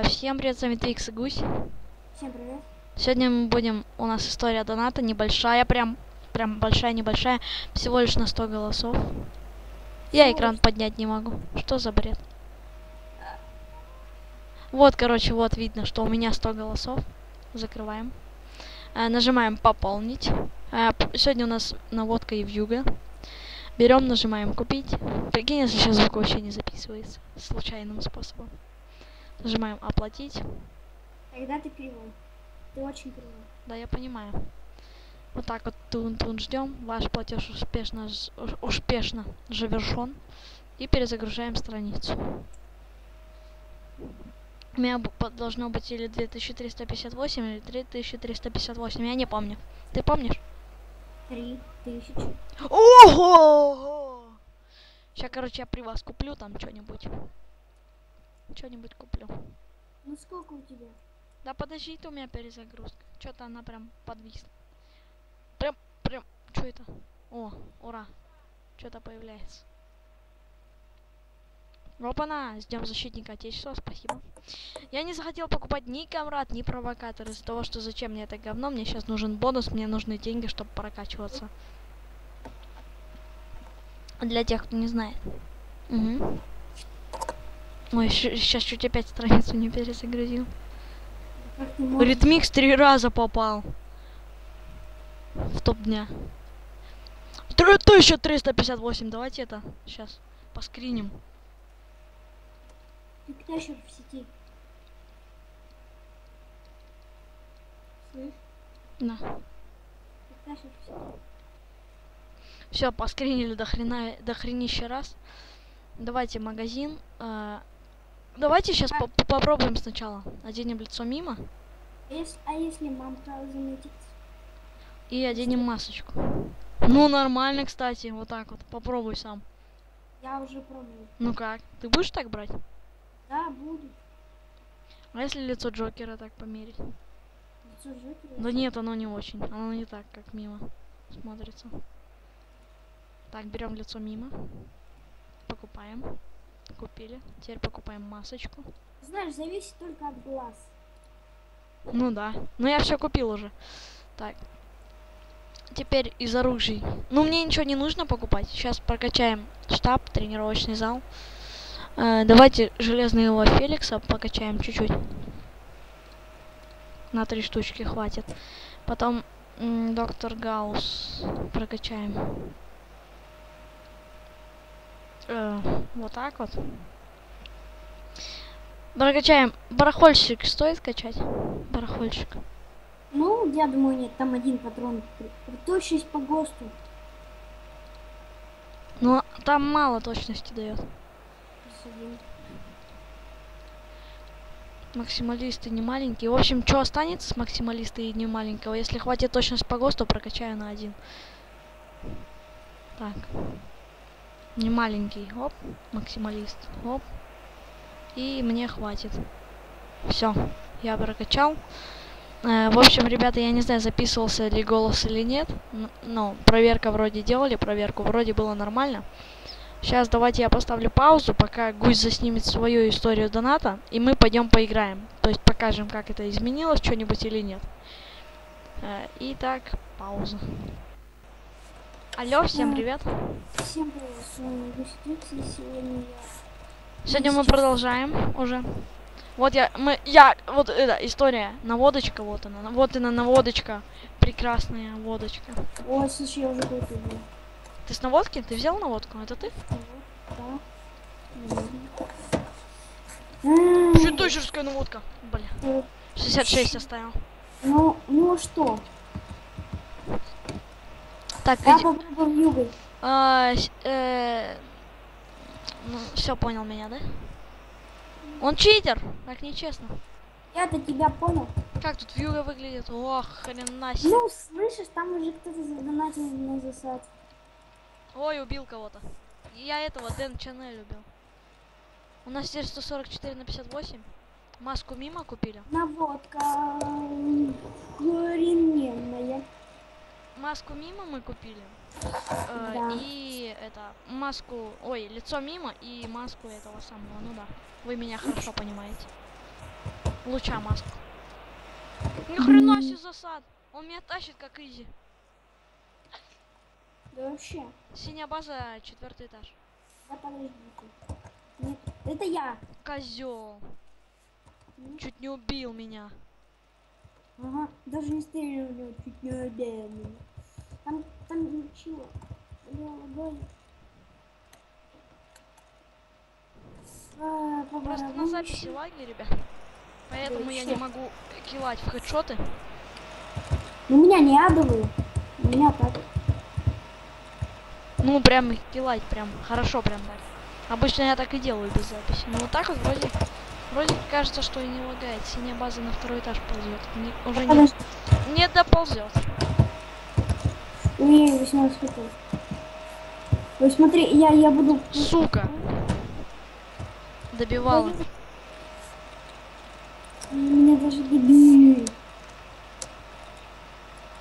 Всем привет, с вами Твикс и Гусь. Всем привет. Сегодня мы будем, у нас история доната небольшая, прям большая-небольшая, всего лишь на 100 голосов. Я экран поднять не могу. Что за бред? Вот, короче, вот видно, что у меня 100 голосов. Закрываем. Нажимаем пополнить. Сегодня у нас наводка и вьюга. Берем, нажимаем купить. Прикинь, если сейчас звук вообще не записывается случайным способом. Нажимаем оплатить. Тогда ты кривой. Ты очень кривой. Да, я понимаю. Вот так вот тун-тун ждем. Ваш платеж успешно завершен. И перезагружаем страницу. У меня должно быть или 2358, или 3358. Я не помню. Ты помнишь? 3000. Ого! Сейчас, короче, я при вас куплю там что-нибудь. Что-нибудь куплю. Ну сколько у тебя? Да подожди, у меня перезагрузка. Что-то она прям подвисла. Прям, что это? О, ура. Что-то появляется. Опа-на, ждем защитника отечества, спасибо. Я не захотел покупать ни Камрад, ни провокатор из-за того, что зачем мне это говно. Мне сейчас нужен бонус, мне нужны деньги, чтобы прокачиваться. Для тех, кто не знает. Угу. Ой, сейчас чуть опять страницу не перезагрузил. Ритмикс 3 раза попал. В топ дня. 3358, давайте это сейчас поскриним. Диктатор в сети. Слышь? Да. Диктатор в сети. Все, поскринили до хренища раз. Давайте магазин. Давайте сейчас попробуем сначала. Оденем лицо мимо. А если мамка заметит? И оденем масочку. Ну, нормально, кстати. Вот так вот. Попробуй сам. Я уже пробую. Ну как? Ты будешь так брать? Да, буду. А если лицо Джокера так померить? Лицо Джокера? Да нет, оно не очень. Оно не так, как мимо смотрится. Так, берем лицо мимо. Покупаем. Купили. Теперь покупаем масочку. Знаешь, зависит только от глаз. Ну да. Ну я все купил уже. Так. Теперь из оружий. Ну мне ничего не нужно покупать. Сейчас прокачаем штаб, тренировочный зал. Давайте железного Феликса покачаем чуть-чуть. На 3 штучки хватит. Потом доктор Гаусс прокачаем. Вот так вот. Прокачаем. Барахольщик стоит качать? Барахольщик. Ну, я думаю, нет, там один патрон. Точность по ГОСТу. Но там мало точности дает. Максималисты не маленькие. В общем, что останется с максималиста и не маленького? Если хватит точность по ГОСТу, прокачаю на 1. Так. Не маленький. Оп. Максималист. Оп. И мне хватит. Все. Я прокачал. В общем, ребята, я не знаю, записывался ли голос или нет. Но проверка вроде делали. Проверку вроде было нормально. Сейчас давайте я поставлю паузу, пока Гусь заснимет свою историю доната, и мы пойдем поиграем. То есть покажем, как это изменилось, что-нибудь или нет. Итак, пауза. Алло, всем привет. Всем привет, с вами Гусь Твикс, и сегодня мы продолжаем уже. Вот вот эта история, наводочка, вот она, вот она наводочка, прекрасная водочка. Ой, слушай, я уже купил. Ты с наводки? Ты взял наводку? Это ты? Да. Чудовищная наводка. Блин. 66 оставил. Ну что? Так, я попробую югой. Ну, все понял меня, да? Он читер, так нечестно. Я-то тебя понял. Как тут вьюга выглядит? Ох, хрена себе. Ну, слышишь, там уже кто-то задонатил на засад. Ой, убил кого-то. Я этого Дэн Чанель убил. У нас теперь 144 на 58. Маску мимо купили. Наводка охрененная. Маску мимо мы купили. Да. И это маску, ой, лицо мимо и маску этого самого. Ну да, вы меня хорошо понимаете. луча маску. Ни хрена себе засад. Он меня тащит как изи. Да вообще. Синяя база, 4-й этаж. Да подожди. Нет, это я. Козел. Чуть не убил меня. Ага, даже не стрелял, чуть не убил меня. Там ничего. Просто на записи лаги, ребят. Поэтому Да, я всё. не могу киллать в хедшоты. У меня не адовые. У меня так. Ну, прям их киллать, прям хорошо прям так. Обычно я так и делаю без записи. Но вот так вот вроде кажется, что и не лагает. Синяя база на 2-й этаж ползет. Уже не доползет. У меня 18 хп. Ой, смотри, я буду... Сука! Добивала. Меня даже добили.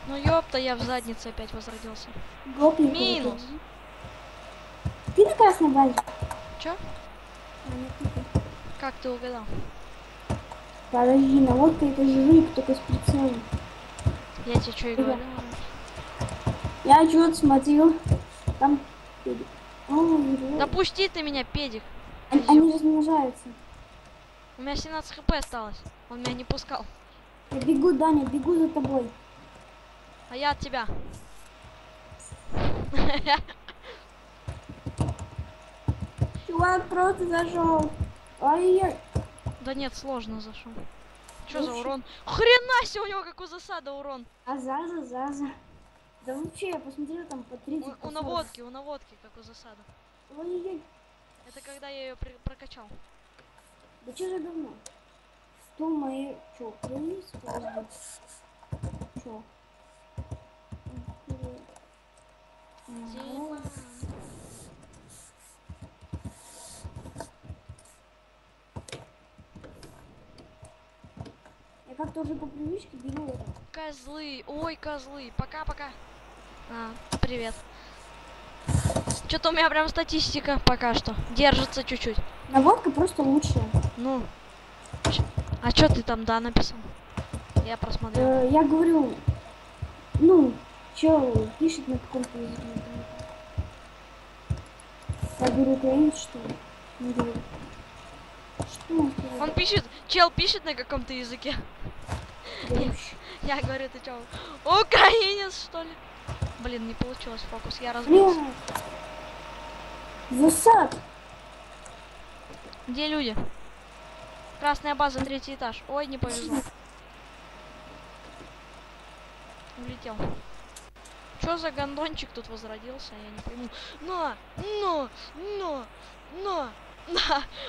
Ну ёпта, я в заднице опять возродился. Гопник. Минус. Ты на красной базе? Чё? А, нет, не ты. Как ты угадал? Подожди, наводка это же жулик, только с прицелом. Я тебе что и говорю. Я что-то смотрел. Там... Да пусти ты меня, педик. Они размножаются. У меня 17 хп осталось. Он меня не пускал. Я бегу, Даня, бегу за тобой. А я от тебя. Чувак просто зашел. Ай-яй. Да нет, сложно зашел. Что за урон? Хрена себе, у него какой засада урон. А Заза. Да вообще, я посмотрел там по 30. У наводки какой засада. Ой-ой-ой. Это когда я ее прокачал. Да что за говно? Что мои... Чё, крылья? Чё? Дима. Я как-то уже по привычке беру это. Козлы, ой, козлы. Пока-пока. Привет. Что-то у меня прям статистика пока что. Держится чуть-чуть. Наводка просто лучшая. Ну. А что ты там, да, написал? Я просмотрел. Я говорю, ну, чел пишет на каком-то языке. Я говорю, украинец, что ли? Не говорю. Что он сказал? Он пишет, чел пишет на каком-то языке. Да вообще. Я говорю, ты чё, украинец, что ли? Блин, не получилось фокус, я разбился. Засад! Где люди? Красная база, 3-й этаж. Ой, не повезло. Улетел. Чё за гондончик тут возродился, я не пойму. На!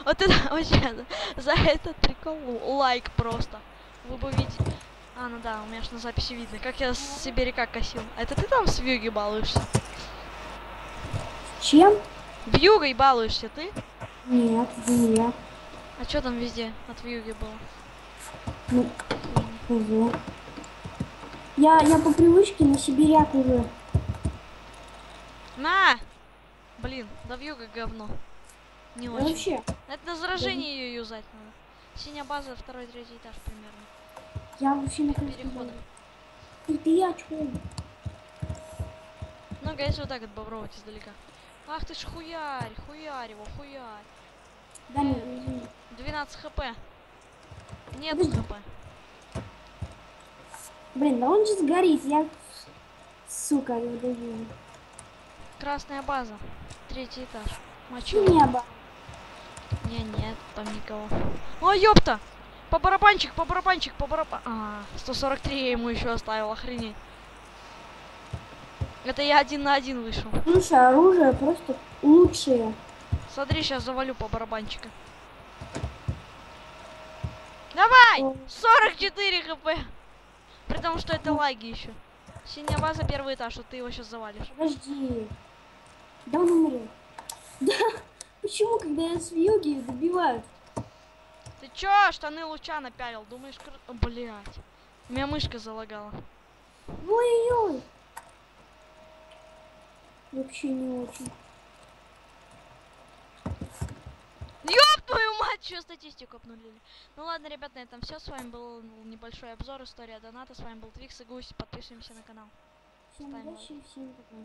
Вот это вообще, за этот прикол лайк просто. Вы бы видели. А, ну да, у меня ж на записи видно, как я с сибиряка косил. Это ты там с вьюги балуешься? Чем? Вьюгой балуешься ты? Нет, не я. А чё там везде от вьюги было? Ну, хз. Я по привычке на сибиряк уже. На! Блин, да вьюга говно. Не Да очень. вообще, Это на заражение ее юзать надо. Синяя база, 2-3 этаж примерно. я вообще на Перехода. Ты я чё? Ну, конечно, вот так от бобровать издалека. Ах ты ж хуярь его, хуярь. Да, не, извини. 12 хп. Нет Подожди. хп. Блин, да он же сгорит, я... Сука, я удавила. Красная база, 3-й этаж. Мочу. Небо. Нет, там никого. О, ёпта! По барабанчик. 143 я ему еще оставил, охренеть. Это я 1 на 1 вышел. Слушай, оружие просто лучшее. Смотри, сейчас завалю по барабанчика. Давай! 44 хп. При том, что это лаги еще. Синяя база, 1-й этаж, вот ты его сейчас завалишь. Подожди. Да он умрет. Да, почему, когда я с вьюги добивают? Ты чё, штаны луча напялил? Думаешь, блять. У меня мышка залагала. Ой-ой-ой. Вообще не очень. Ёб твою мать, что статистику обнулили. Ну ладно, ребят, на этом все. С вами был небольшой обзор, история доната. С вами был Твикс и Гусь. Подписываемся на канал. Всем Ставим удачи, лайк. всем пока.